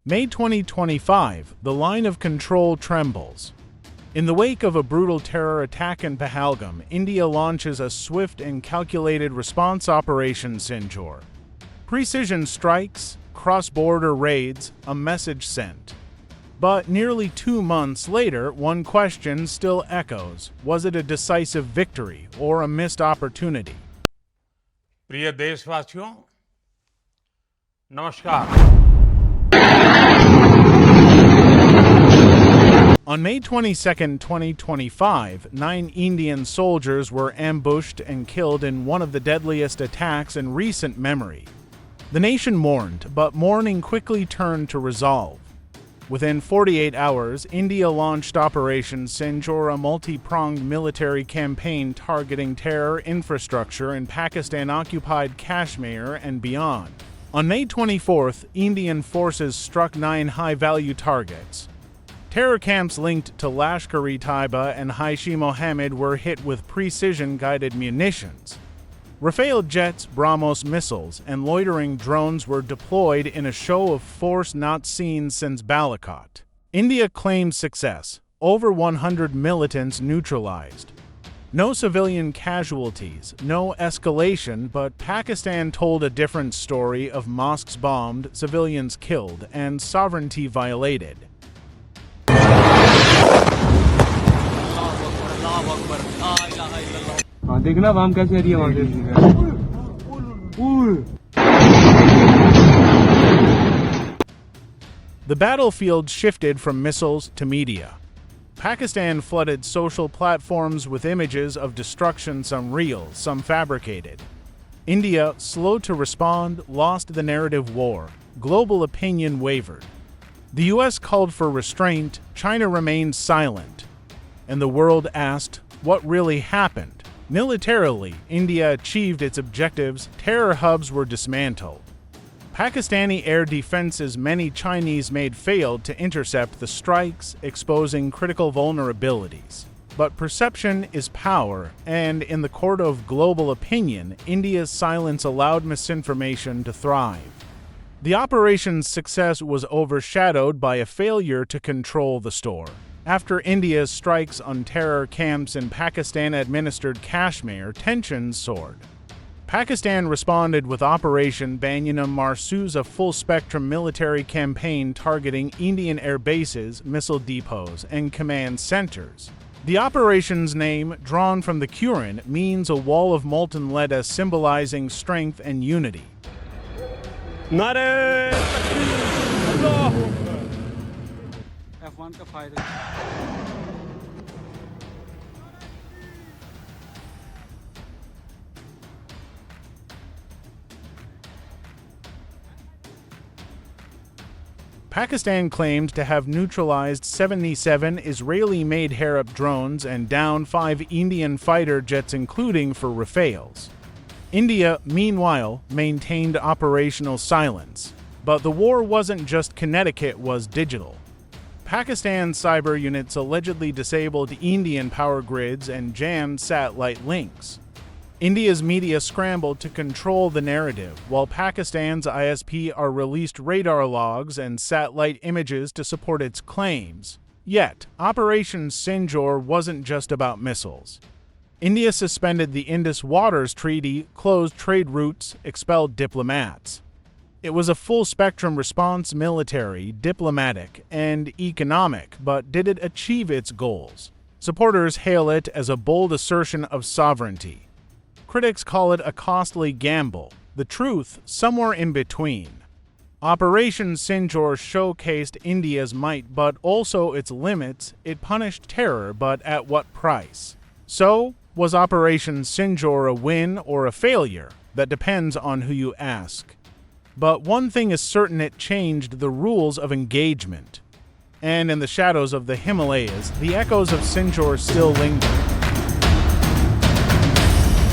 May 2025, the line of control trembles. In the wake of a brutal terror attack in Pahalgam, India launches a swift and calculated response Operation Sindoor. Precision strikes, cross-border raids, a message sent. But nearly 2 months later, one question still echoes. Was it a decisive victory or a missed opportunity? प्रिय देशवासियों, नमस्कार। On May 22, 2025, 9 Indian soldiers were ambushed and killed in one of the deadliest attacks in recent memory. The nation mourned, but mourning quickly turned to resolve. Within 48 hours, India launched Operation Sindoor, a multi-pronged military campaign targeting terror infrastructure in Pakistan-occupied Kashmir and beyond. On May 24th, Indian forces struck 9 high-value targets. Terror camps linked to Lashkar-e-Taiba and Jaish-e-Mohammed were hit with precision-guided munitions. Rafale jets, BrahMos missiles, and loitering drones were deployed in a show of force not seen since Balakot. India claimed success, over 100 militants neutralized. No civilian casualties, no escalation, but Pakistan told a different story of mosques bombed, civilians killed, and sovereignty violated. देखना वहां कैसे area वहां से The battlefield shifted from missiles to media. Pakistan flooded social platforms with images of destruction, some real, some fabricated. India, slow to respond, lost the narrative war. Global opinion wavered. The US called for restraint, China remained silent. And the world asked, what really happened? Militarily, India achieved its objectives, terror hubs were dismantled. Pakistani air defenses many Chinese-made failed to intercept the strikes, exposing critical vulnerabilities. But perception is power, and in the court of global opinion, India's silence allowed misinformation to thrive. The operation's success was overshadowed by a failure to control the store. After India's strikes on terror camps in Pakistan-administered Kashmir, tensions soared. Pakistan responded with Operation Banyanam Marsoos, a full-spectrum military campaign targeting Indian air bases, missile depots, and command centers. The operation's name, drawn from the Quran, means a wall of molten lead, symbolizing strength and unity. F1 का फायदा Pakistan claimed to have neutralized 77 Israeli-made Harop drones and downed 5 Indian fighter jets, including for Rafales. India, meanwhile, maintained operational silence. But the war wasn't just kinetic, it was digital. Pakistan cyber units allegedly disabled Indian power grids and jammed satellite links. India's media scrambled to control the narrative, while Pakistan's ISP released radar logs and satellite images to support its claims. Yet, Operation Sindoor wasn't just about missiles. India suspended the Indus Water Treaty, closed trade routes, expelled diplomats. It was a full-spectrum response, military, diplomatic, and economic, but did it achieve its goals? Supporters hail it as a bold assertion of sovereignty. Critics call it a costly gamble. The truth, somewhere in between. Operation Sindoor showcased India's might, but also its limits. It punished terror, but at what price? So, was Operation Sindoor a win or a failure? That depends on who you ask. But one thing is certain, it changed the rules of engagement. And in the shadows of the Himalayas, the echoes of Sindoor still linger.